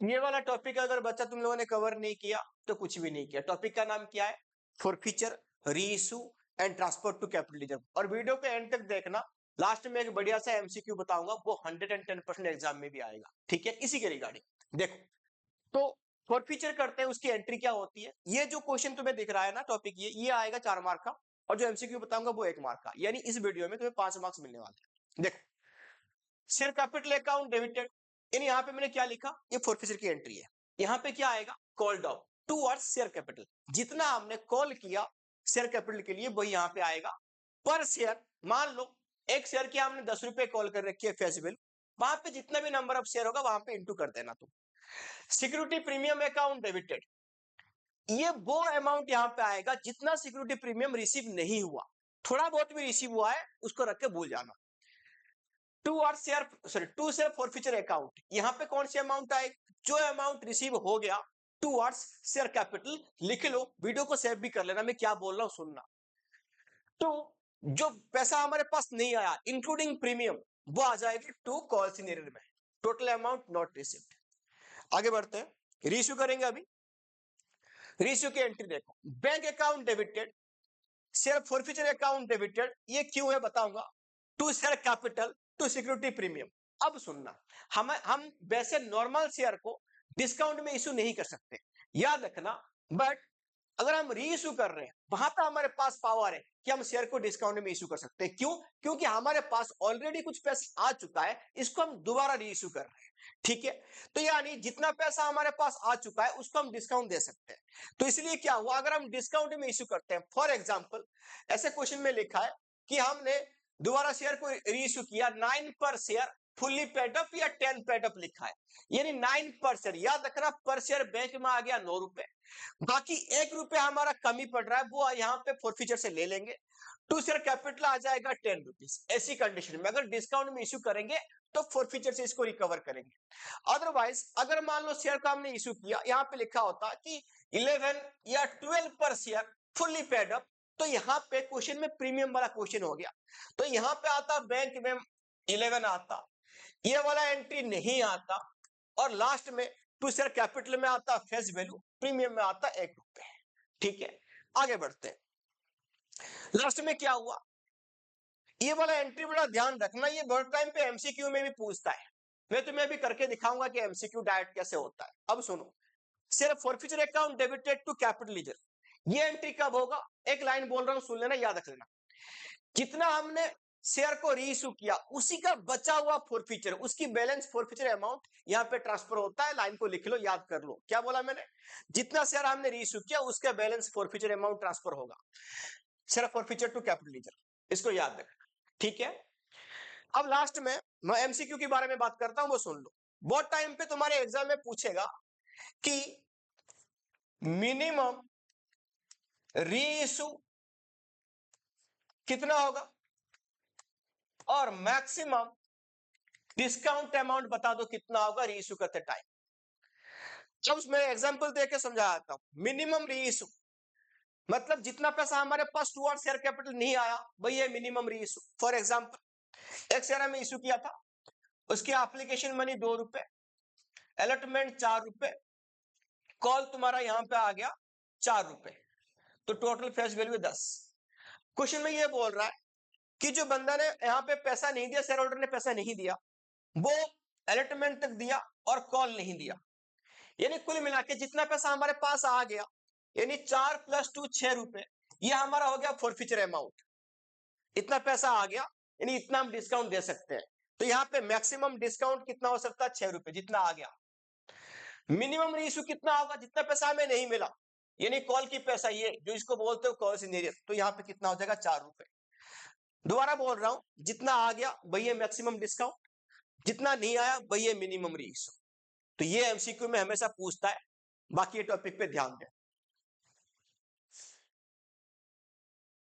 ये वाला टॉपिक अगर बच्चा तुम लोगों ने कवर नहीं किया तो कुछ भी नहीं किया। टॉपिक का नाम क्या है? Forfeiture, reissue and transport to capital reserve. और वीडियो के एंड तक देखना, लास्ट में एक बढ़िया सा एमसीक्यू बताऊंगा, वो 110% एग्जाम में भी आएगा। ठीक है, इसी के रिगार्डिंग देखो। तो फॉरफीचर करते हैं, उसकी एंट्री क्या होती है। ये जो क्वेश्चन तुम्हें दिख रहा है ना टॉपिक, ये आएगा 4 मार्क का, और जो एमसीक्यू बताऊंगा वो 1 मार्क का। यानी इस वीडियो में तुम्हें 5 मार्क्स मिलने वाले हैं। देखो, शेयर कैपिटल अकाउंट डेबिटेड, यानी यहाँ पे मैंने क्या लिखा, ये फॉरफीचर की एंट्री है। यहाँ पे क्या आएगा, called out towards share capital. जितना हमने कॉल किया शेयर कैपिटल के लिए वही यहाँ पे आएगा पर शेयर। मान लो एक शेयर की हमने 10 रुपए कॉल कर रखी है फेस वैल्यू, वहां पे जितना भी नंबर ऑफ शेयर होगा वहां पे इंटू कर देना तुम। सिक्योरिटी प्रीमियम अकाउंट डेबिटेड, ये वो अमाउंट यहाँ पे आएगा जितना सिक्योरिटी प्रीमियम रिसीव नहीं हुआ। थोड़ा बहुत भी रिसीव हुआ है उसको रख के भूल जाना। टू शेयर फॉरफीचर अकाउंट, यहाँ पे कौन सी अमाउंट आएगी, जो अमाउंट रिसीव हो गया टूवर्ड्स शेयर कैपिटल। लिख लो, वीडियो को सेव भी कर लेना, मैं क्या बोल रहा हूं सुनना। तो जो पैसा हमारे पास नहीं आया इंक्लूडिंग प्रीमियम, वो आ जाएगी टू कॉल सिनेरियो में, टोटल अमाउंट नॉट रिसीव्ड। आगे बढ़ते हैं, रीइश्यू करेंगे अभी। रीइश्यू की एंट्री देखो, bank account debited, share forfeiture account debited, ये क्यों है बताऊंगा। To share capital to security premium. अब सुनना, हम वैसे नॉर्मल शेयर को डिस्काउंट में इशू नहीं कर सकते, याद रखना। बट अगर हम री इशू कर रहे हैं वहां पर हमारे पास पावर है कि हम शेयर को डिस्काउंट में इशू कर सकते हैं। क्यों? क्योंकि हमारे पास ऑलरेडी कुछ पैसा आ चुका है, इसको हम दोबारा री इशू कर रहे हैं। ठीक है, तो यानी जितना पैसा हमारे पास आ चुका है उसको हम डिस्काउंट दे सकते हैं। तो इसलिए क्या हुआ, अगर हम डिस्काउंट में इशू करते हैं, फॉर एग्जाम्पल ऐसे क्वेश्चन में लिखा है कि हमने दोबारा शेयर को री इशू किया 9 पर शेयर फुल्ली पेड अप या 10 पेड अप लिखा है, यानी 9 पर शेयर। याद रखना, पर शेयर बैंक में आ गया 9 रुपए, बाकी 1 रुपया हमारा कमी पड़ रहा है, वो यहाँ पे फॉरफीचर से ले लेंगे। टू शेयर कैपिटल आ जाएगा 10 रुपीज। ऐसी कंडीशन में अगर डिस्काउंट में इश्यू करेंगे तो फॉरफीचर से इसको रिकवर करेंगे। अदरवाइज अगर मान लो शेयर का हमने इश्यू किया, यहाँ पे लिखा होता कि 11 या 12 पर शेयर फुल्ली पेड अप, तो यहाँ पे क्वेश्चन में प्रीमियम वाला क्वेश्चन हो गया, तो यहाँ पे आता बैंक में 11 आता, ये वाला एंट्री नहीं आता, और लास्ट में टू शेयर कैपिटल में आता फेस वैल्यू, प्रीमियम में आता 1 रुपए। ठीक है, आगे बढ़ते हैं। लास्ट में क्या हुआ, ये वाला एंट्री बड़ा ध्यान रखना, ये बहुत टाइम पे एमसीक्यू में भी पूछता है। मैं तुम्हें अभी करके दिखाऊंगा कि एमसीक्यू डायरेक्ट कैसे होता है। अब सुनो, सिर्फ forfeiture account debited to capital ledger, ये एंट्री कब होगा, एक लाइन बोल रहा हूं सुन लेना, याद रख लेना। जितना हमने शेयर को री इशू किया उसी का बचा हुआ फॉरफीचर, उसकी बैलेंस फॉरफीचर अमाउंट यहाँ पे ट्रांसफर होता है। लाइन को लिख लो, याद कर लो क्या बोला मैंने। जितना शेयर हमने री इशू किया उसका बैलेंस फॉरफीचर अमाउंट ट्रांसफर होगा, share forfeiture to capital ledger, इसको याद रखना। ठीक है, अब लास्ट में मैं एमसीक्यू के बारे में बात करता हूं, वो सुन लो। बहुत टाइम पे तुम्हारे एग्जाम में पूछेगा कि मिनिमम री इशू कितना होगा और मैक्सिमम डिस्काउंट अमाउंट बता दो कितना होगा री इशू करते टाइम। जब मैं एग्जांपल देके समझाता हूं, मिनिमम री इशू मतलब जितना पैसा हमारे पास टुवर्ड शेयर कैपिटल नहीं आया वही है मिनिमम री इशू। फॉर एग्जांपल एक शेयर में इशू किया था, उसकी एप्लीकेशन मनी 2 रुपए, अलॉटमेंट 4 रुपए, कॉल तुम्हारा यहां पे आ गया 4 रुपए, तो टोटल फेस वैल्यू 10। क्वेश्चन में ये बोल रहा है कि जो बंदा ने यहाँ पे पैसा नहीं दिया, शेयर होल्डर ने पैसा नहीं दिया, वो अलॉटमेंट तक दिया और कॉल नहीं दिया, यानी कुल मिला के जितना पैसा हमारे पास आ गया, यानी 4 + 2 6 रुपए, ये हमारा हो गया फॉरफीचर अमाउंट। इतना पैसा आ गया, यानी इतना हम डिस्काउंट दे सकते हैं। तो यहाँ पे मैक्सिमम डिस्काउंट कितना हो सकता है, 6 रुपए, जितना आ गया। मिनिमम इशू कितना होगा, जितना पैसा हमें नहीं मिला, यानी कॉल की पैसा, ये जो इसको बोलते हो कॉल सिनेरियो, तो यहाँ पे कितना हो जाएगा, 4 रुपए। दोबारा बोल रहा हूं, जितना आ गया वही है मैक्सिमम डिस्काउंट, जितना नहीं आया वही है मिनिमम री इशू। तो ये एमसीक्यू में हमेशा पूछता है, बाकी ये टॉपिक पे ध्यान दें।